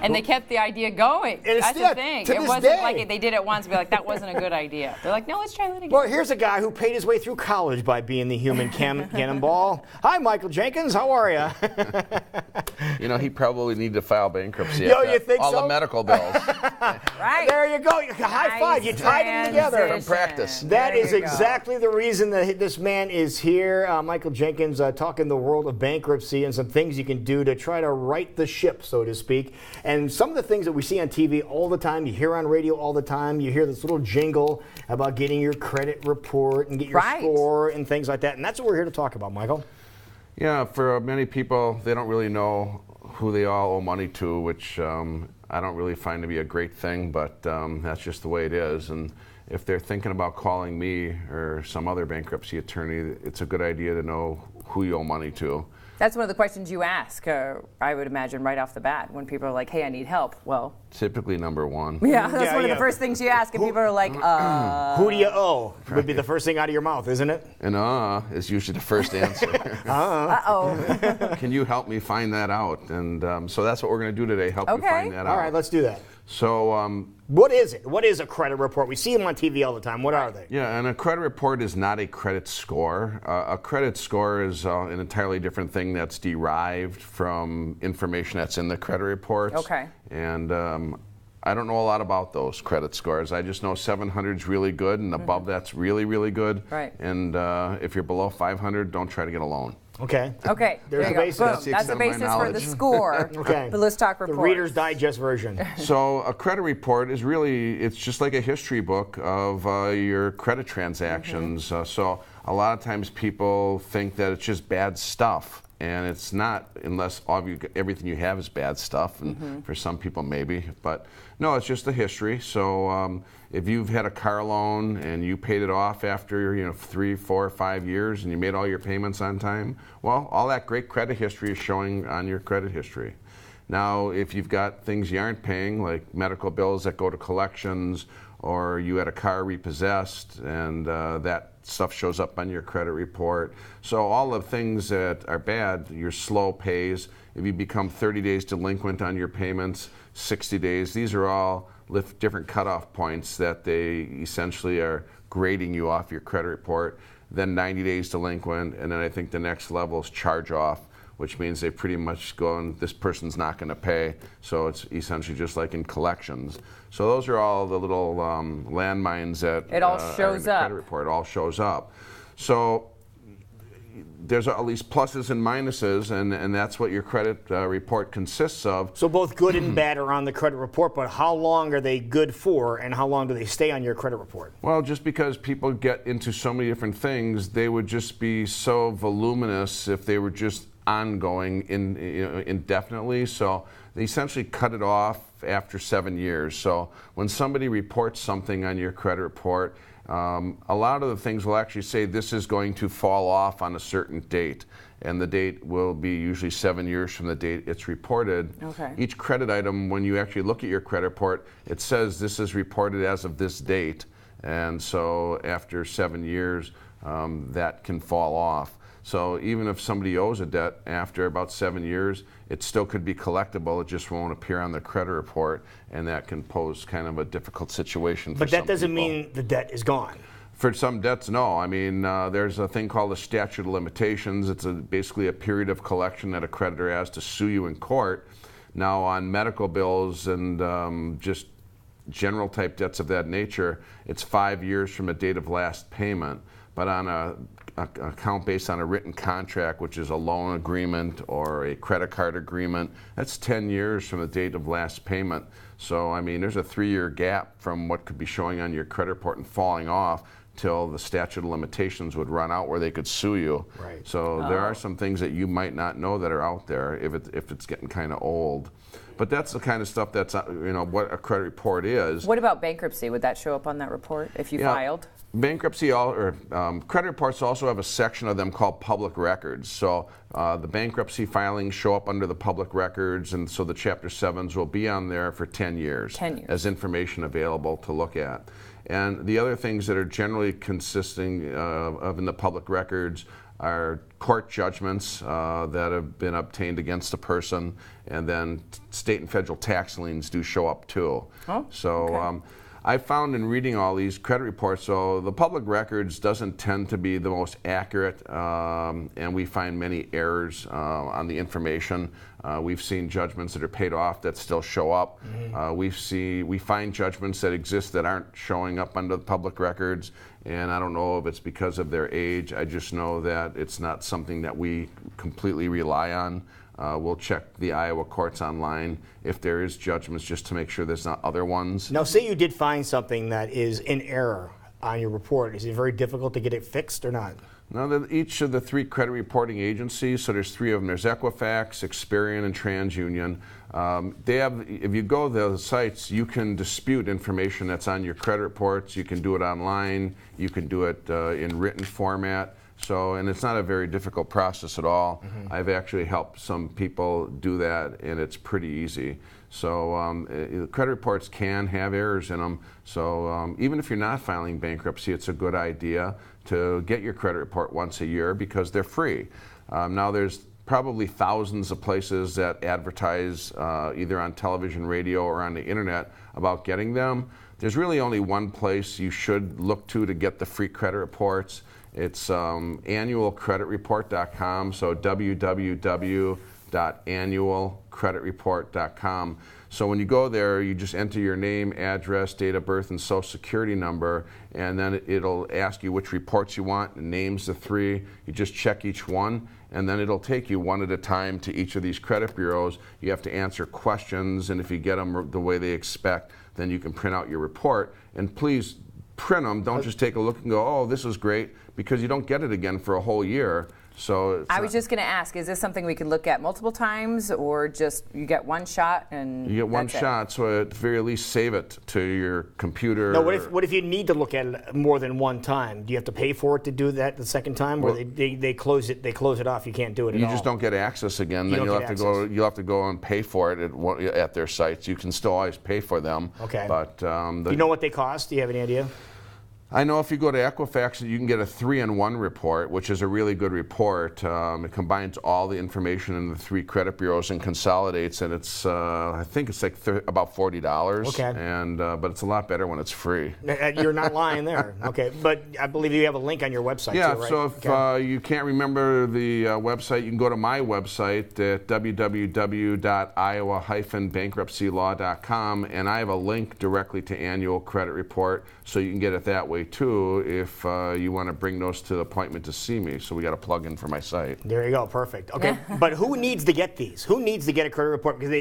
And they kept the idea going. That's the thing. It wasn't like they did it once and be like, that wasn't a good idea. They're like, no, let's try that again. Well, here's a guy who paid his way through college by being the human cannonball. Hi, Michael Jankins. How are you? You know, he probably needed to file bankruptcy. You think all so? the medical bills. Right. There you go. High five. You tied them together. From practice. That is exactly the reason that this man is here. Michael Jankins talking the world of bankruptcy and some things you can do to try to right the ship, so to speak. And some of the things that we see on TV all the time, you hear on radio all the time, you hear this little jingle about getting your credit report and get your score and things like that. And that's what we're here to talk about, Michael. Yeah, for many people, they don't really know who they all owe money to, which I don't really find to be a great thing, but that's just the way it is. And if they're thinking about calling me or some other bankruptcy attorney, it's a good idea to know who you owe money to. That's one of the questions you ask, I would imagine, right off the bat, when people are like, hey, I need help. Well, typically number one. Yeah, that's one of the first things you ask, and people are like, who do you owe? Would be the first thing out of your mouth, isn't it? And is usually the first answer. Uh-oh. Can you help me find that out? And so that's what we're going to do today, help you find that out. All right, let's do that. So what is it? What is a credit report? We see them on TV all the time. What are they? Yeah, and a credit report is not a credit score. A credit score is an entirely different thing that's derived from information that's in the credit reports. Okay. And I don't know a lot about those credit scores. I just know 700 is really good, and above that's really, really good. Right. And if you're below 500, don't try to get a loan. Okay. Okay. There's the basis. Boom. That's the basis for the score. Okay. But let's talk reports. The Reader's Digest version. So a credit report is really, it's just like a history book of your credit transactions. So a lot of times people think that it's just bad stuff. And it's not, unless everything you have is bad stuff, and for some people maybe. But no, it's just a history. So if you've had a car loan and you paid it off after 3, 4, 5 years, and you made all your payments on time, well, all that great credit history is showing on your credit history. Now, if you've got things you aren't paying, like medical bills that go to collections, or you had a car repossessed and that stuff shows up on your credit report. So all the things that are bad, your slow pays, if you become 30 days delinquent on your payments, 60 days, these are all different cutoff points that they essentially are grading you off your credit report. Then 90 days delinquent, and then I think the next level is charge off, which means they pretty much go, this person's not going to pay. So it's essentially just like in collections. So those are all the little landmines that it all shows are in the credit report. It all shows up. So there's at least pluses and minuses, and that's what your credit report consists of. So both good and bad are on the credit report, but how long are they good for, and how long do they stay on your credit report? Well, just because people get into so many different things, they would just be so voluminous if they were just ongoing indefinitely. So they essentially cut it off after 7 years. So when somebody reports something on your credit report, a lot of the things will actually say this is going to fall off on a certain date, and the date will be usually 7 years from the date it's reported. Okay. Each credit item, when you actually look at your credit report, it says this is reported as of this date, and so after 7 years that can fall off. So even if somebody owes a debt after about 7 years, it still could be collectible. It just won't appear on the credit report, and that can pose kind of a difficult situation for some people. But that doesn't mean the debt is gone. For some debts, no. I mean, there's a thing called the statute of limitations. It's basically a period of collection that a creditor has to sue you in court. Now, on medical bills and just general type debts of that nature, it's 5 years from the date of last payment. But on an account based on a written contract, which is a loan agreement or a credit card agreement, that's 10 years from the date of last payment. So, I mean, there's a 3-year gap from what could be showing on your credit report and falling off till the statute of limitations would run out where they could sue you. Right. So there are some things that you might not know that are out there if it's getting kind of old. But that's the kind of stuff that's, what a credit report is. What about bankruptcy? Would that show up on that report if you filed? Bankruptcy credit reports also have a section of them called public records. So the bankruptcy filings show up under the public records, and so the Chapter 7s will be on there for 10 years. 10 years. As information available to look at. And the other things that are generally consisting of in the public records are court judgments that have been obtained against a person, and then state and federal tax liens do show up too. Oh, so okay. I found in reading all these credit reports, so the public records doesn't tend to be the most accurate, and we find many errors on the information. We've seen judgments that are paid off that still show up. We find judgments that exist that aren't showing up under the public records, and I don't know if it's because of their age. I just know that it's not something that we completely rely on. We'll check the Iowa courts online if there is judgments, just to make sure there's not other ones. Now, say you did find something that is in error on your report. Is it very difficult to get it fixed or not? No, each of the 3 credit reporting agencies, so there's 3 of them. There's Equifax, Experian, and TransUnion. They have, if you go to the sites, you can dispute information that's on your credit reports. You can do it online. You can do it in written format. So, and it's not a very difficult process at all. I've actually helped some people do that, and it's pretty easy. So credit reports can have errors in them. So even if you're not filing bankruptcy, it's a good idea to get your credit report once a year because they're free. Now there's probably thousands of places that advertise either on television, radio, or on the internet about getting them. There's really only one place you should look to get the free credit reports. It's annualcreditreport.com, so www.annualcreditreport.com. So when you go there, you just enter your name, address, date of birth, and social security number, and then it'll ask you which reports you want, and names the 3. You just check each one, and then it'll take you one at a time to each of these credit bureaus. You have to answer questions, and if you get them the way they expect, then you can print out your report. And please print them. Don't just take a look and go, oh, this is great, because you don't get it again for a whole year. So I was just going to ask, is this something we can look at multiple times, or just you get one shot and you get one shot? So at the very least, save it to your computer. No, what if you need to look at it more than one time? Do you have to pay for it to do that the second time, or they close it off? You can't do it at all. You just don't get access again. Then you'll have to go and pay for it at their sites. You can still always pay for them. Okay. But do you know what they cost? Do you have any idea? I know if you go to Equifax, you can get a 3-in-1 report, which is a really good report. It combines all the information in the 3 credit bureaus and consolidates, and it's I think it's like about $40. Okay. And but it's a lot better when it's free. You're not lying there. Okay, but I believe you have a link on your website. Yeah. too, right? So if you can't remember the website, you can go to my website at www.iowa-bankruptcylaw.com, and I have a link directly to Annual Credit Report, so you can get it that way too if you want to bring those to the appointment to see me. So we got a plug in for my site. There you go, perfect. Okay, but who needs to get these? Who needs to get a credit report? Because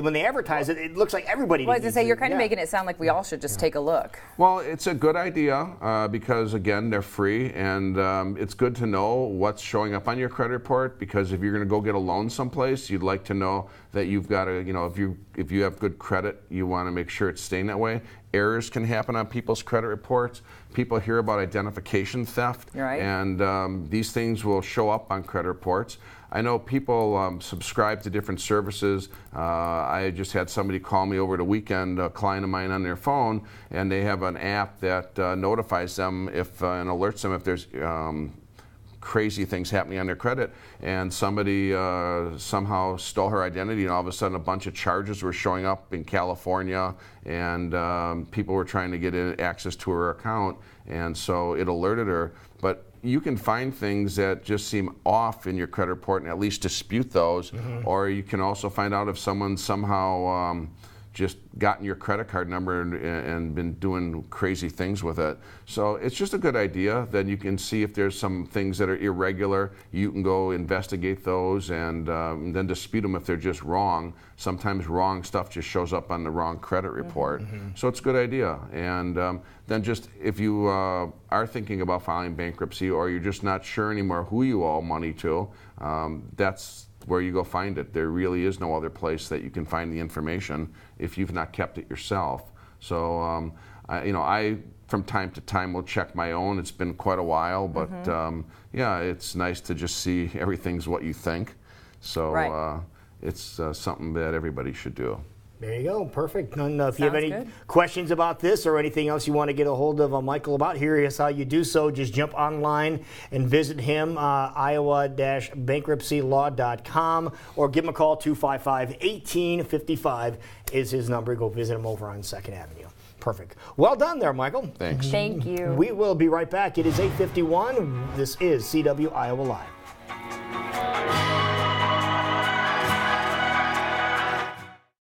when they advertise it, it looks like everybody needs it. Well, as I say, you're kind of making it sound like we all should just take a look. Well, it's a good idea because, again, they're free, and it's good to know what's showing up on your credit report, because if you're going to go get a loan someplace, you'd like to know that you've got a, if you have good credit, you want to make sure it's staying that way. Errors can happen on people's credit reports. People hear about identification theft, right, and these things will show up on credit reports. I know people subscribe to different services. I just had somebody call me over the weekend, a client of mine, on their phone, and they have an app that notifies them if and alerts them if there's crazy things happening on their credit, and somebody somehow stole her identity, and all of a sudden a bunch of charges were showing up in California, and people were trying to get access to her account, and so it alerted her. But you can find things that just seem off in your credit report and at least dispute those, or you can also find out if someone somehow just gotten your credit card number and been doing crazy things with it. So it's just a good idea that you can see if there's some things that are irregular. You can go investigate those and then dispute them if they're just wrong. Sometimes wrong stuff just shows up on the wrong credit report. So it's a good idea. And then just if you are thinking about filing bankruptcy, or you're just not sure anymore who you owe money to, that's where you go find it. There really is no other place that you can find the information if you've not kept it yourself. So, I from time to time will check my own. It's been quite a while, but yeah, it's nice to just see everything's what you think. So it's something that everybody should do. There you go. Perfect. And if you have any good. questions about this or anything else you want to get a hold of Michael about, here is how you do so. Just jump online and visit him, iowa-bankruptcylaw.com, or give him a call. 255-1855 is his number. Go visit him over on 2nd Avenue. Perfect. Well done there, Michael. Thanks. Thank you. We will be right back. It is 8:51. This is CW Iowa Live.